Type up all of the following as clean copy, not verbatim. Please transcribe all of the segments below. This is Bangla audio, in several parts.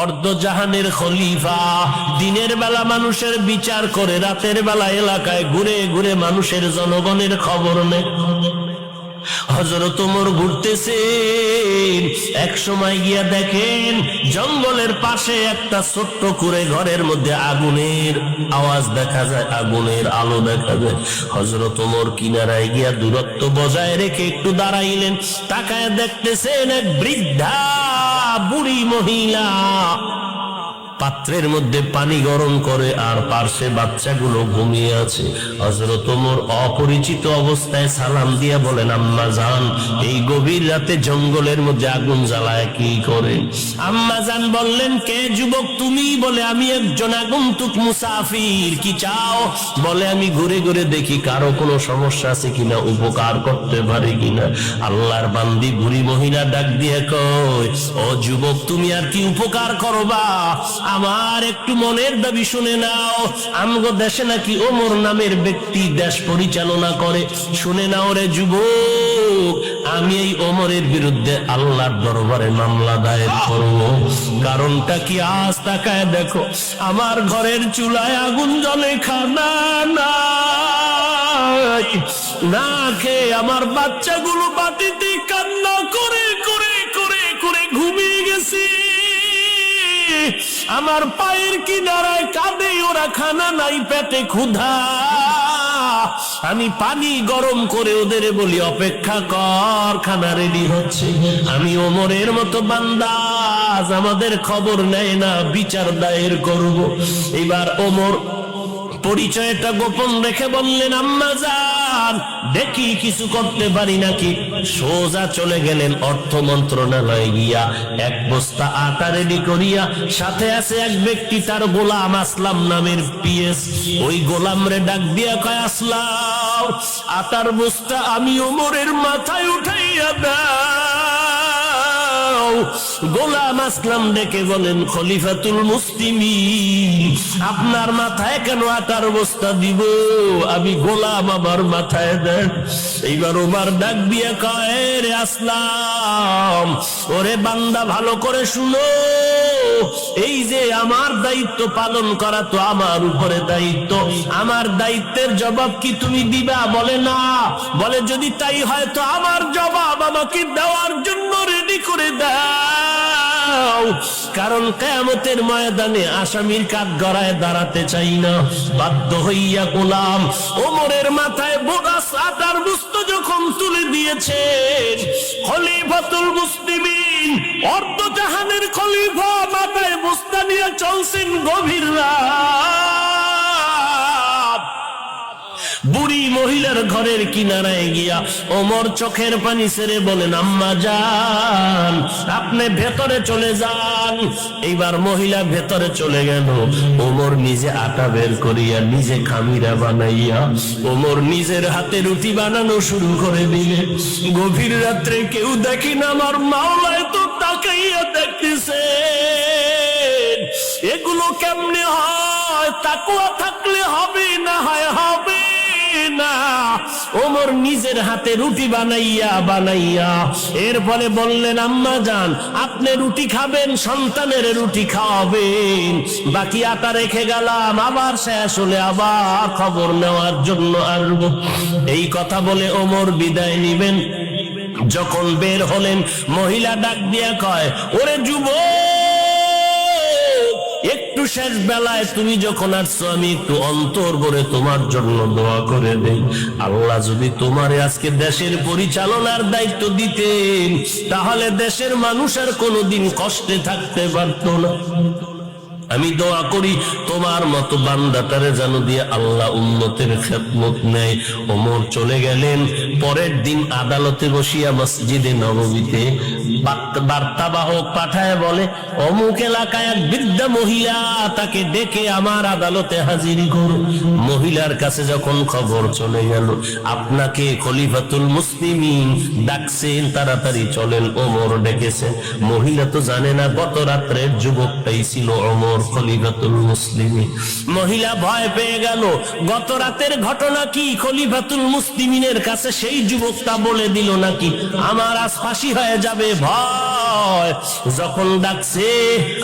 অর্ধজাহানের খলিফা, দিনের বেলা মানুষের বিচার করে, রাতের বেলা এলাকায় ঘুরে ঘুরে মানুষের জনগণের খবর নেয়। হযরত ওমর ঘুরতেছেন, এক সময় গিয়া দেখেন জঙ্গলের পাশে একটা ছোট্ট কুঁড়ে ঘরের মধ্যে আগুনের আওয়াজ দেখা যায়, আগুনের আলো দেখা যায়। হযরত ওমর কিনারায় গিয়া দূরত্ব বজায় রেখে একটু দাঁড়াইলেন, তাকায় দেখতেছেন এক বৃদ্ধা বুড়ি মহিলা পাত্রের মধ্যে পানি গরম করে আর পার্শ্বে বাচ্চাগুলো ঘুমিয়ে আছে। হযরত ওমর অপরিচিত অবস্থায় সালাম দিয়া বলেন, আম্মা জান, এই গভীর রাতে জঙ্গলের মধ্যে আগুন জ্বালায় কি করে? আম্মা জান বললেন, কে যুবক তুমি? বলে, আমি একজন আগন্তুক মুসাফির। কি চাও? বলে, আমি ঘুরে ঘুরে দেখি কারো কোনো সমস্যা আছে কিনা, উপকার করতে পারি কিনা। আল্লাহর বান্দি বুড়ি মহিলা ডাক দিয়ে কয়, ও যুবক, তুমি আর কি উপকার করবা? আমার একটু মনের দাবি শুনে নাও। আমগো দেশে নাকি ওমর নামের ব্যক্তি দেশ পরিচালনা করে। শুনে নাও রে যুবক, আমি এই ওমরের বিরুদ্ধে আল্লাহর দরবারে মামলা দায়ের করব। কারণটা কি? আজ তাকায় দেখো, আমার ঘরের চুলায় আগুন জ্বলে, খানা নাই, না খেয়ে আমার বাচ্চাগুলো বাটিতে কান্না করে করে করে করে ঘুমিয়ে গেছে। আমার পায়ের কিনারায় কাঁদে ওরা, খানা নাই, পেটে ক্ষুধা। আমি পানি গরম করে ওদের বলি অপেক্ষা কর, খানা রেডি হচ্ছে। আমি ওমরের মতো বান্দা, আমাদের খবর নেয় না, বিচার দায়ের করব। এবার ওমর পরিচয়টা গোপন রেখে বললেন, আম্মা জান, দেখি কিছু করতে পারি নাকি। সোজা চলে গেলেন অর্থ মন্ত্রণালয়ে গিয়া এক বস্তা আটা রেডি করিয়া, সাথে আছে এক ব্যক্তি, তার গোলাম আসলাম নামের পিএস। ওই গোলাম রে ডাক দিয়া কয়, আসলাম, আটার বস্তা আমি ওমরের মাথায় উঠাইয়া দাও। গোলাম আসলাম ডেকে বলেন, খলিফাতুল মুসলিমিন, আপনার মাথায় কেন আটার বস্তা দিব? আমি গোলাম, আমার মাথায় দেন। এইবার ওমর ডাক দিয়ে কয়, রে আসলাম, ওরে বান্দা, ভালো করে শুনো, এই যে আমার দায়িত্ব পালন করা তো আমার উপরে দায়িত্ব, আমার দায়িত্বের জবাব কি তুমি দিবা? বলে না। বলে, যদি তাই হয় তো আমার জবাব আমাকে দেওয়ার জন্য রেডি করে দাও, কারণ কিয়ামতের ময়দানে আসামির কাঠগড়ায় দাঁড়াতে চাই না। বাধ্য হইয়া গোলাম ওমরের মাথায় বোগাস আটার বস্তা যখন তুলে দিয়েছে, খলিফাতুল মুসলিমিন, অর্ধজাহানের খলিফা, মাথায় বস্তা নিয়ে চলছেন গভীর রাত। বুড়ি মহিলার ঘরের কিনারায় গিয়া ওমর চোখের পানি ছেড়ে বলেন, আম্মা জান, আপনি ভেতরে চলে যান। এইবার মহিলা ভেতরে চলে গেল। ওমর নিজে আটা বের করিয়া, নিজে খামিরা বানাইয়া ওমর নিজের হাতে রুটি বানানো শুরু করে দিলে। গভীর রাত্রে কেউ দেখি না, আমার মাওলায় তো তাকাইয়া দেখতেছে। এগুলো কেমনে হয়? তাকওয়া থাকলে হবে, না হয় হবে না। ওমর নিজের হাতে রুটি বানাইয়া বানাইয়া এরপরে বললেন, আম্মা জান, আপনি রুটি খাবেন, সন্তানের রুটি খাওয়াবেন, বাকি আটা রেখে গেলাম, আবার শেষ হলে আবার খবর নেওয়ার জন্য আসবো। এই কথা বলে ওমর বিদায় নিবেন। যখন বের হলেন, মহিলা ডাক দিয়া কয়, ওরে যুবক, একটু শেষ বেলায় তুমি যখন আসছো, আমি একটু অন্তর করে তোমার জন্য দোয়া করে দেই। আল্লাহ যদি তোমারে আজকে দেশের পরিচালনার দায়িত্ব দিতেন, তাহলে দেশের মানুষ আর কোনোদিন কষ্টে থাকতে পারত না। আমি দোয়া করি তোমার মতো বান্দাটারে যেন দিয়ে আল্লাহ উম্মতের খেদমত নেয়। ওমর চলে গেলেন। পরের দিন আদালতে বসিয়া মসজিদে নববীতে বার্তাবাহক পাঠায় বলে, অমুক এলাকায় এক বৃদ্ধা মহিলা, তাকে ডেকে আমার আদালতে হাজির করো। মহিলার কাছে যখন খবর চলে গেল, আপনাকে খলিফাতুল মুসলিমিন ডাকছেন, তাড়াতাড়ি চলেন, ওমর ডেকেছেন। মহিলা তো জানে না গত রাত্রের যুবকটাই ছিল ওমর খলিফাতুল মুসলিমিন। মহিলা ভয় পেয়ে গেল, গত রাতের ঘটনা কি খলিফাতুল মুসলিমিনের কাছে সে সেই যুবকটা বলে দিল নাকি আমার আজ ফাঁসি হয়ে যাবে ভয়। যখন ডাকছে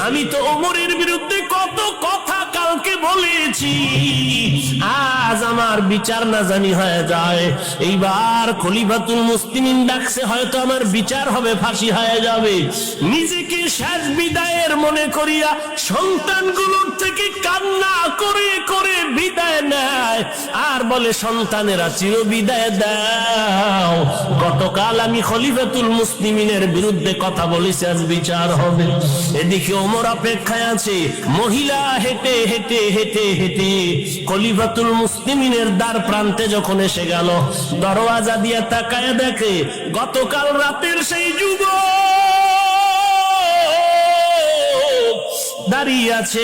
আমি তো ওমরের বিরুদ্ধে কত কথা কালকে বলেছি, আজ আমার বিচার না জানি হয়ে যায়। এইবার খলিফাতুল মুসলিমিন ডাকছে, হয়তো আমার বিচার হবে, ফাঁসি হয়ে যাবে। নিজেকে শেষ বিদায়ের মনে করিয়া সন্তানগুলোর থেকে কান্না করে করে বিদায় নেয় আর বলে সন্তানেরা চির বিদায় দাও, গতকাল আমি খলিফাতুল মুসলিমিনের বিরুদ্ধে কথা বলেছি, আজ বিচার হবে। এদিকে ওমর অপেক্ষায় আছে। মহিলা হেঁটে হেঁটে হেঁটে হেঁটে খলিফাতুল মুসলিমিনের দ্বার প্রান্তে যখন এসে গেল, দরওয়াজা দিয়ে তাকায় দেখে গতকাল রাতের সেই যুবক দাঁড়িয়ে আছে।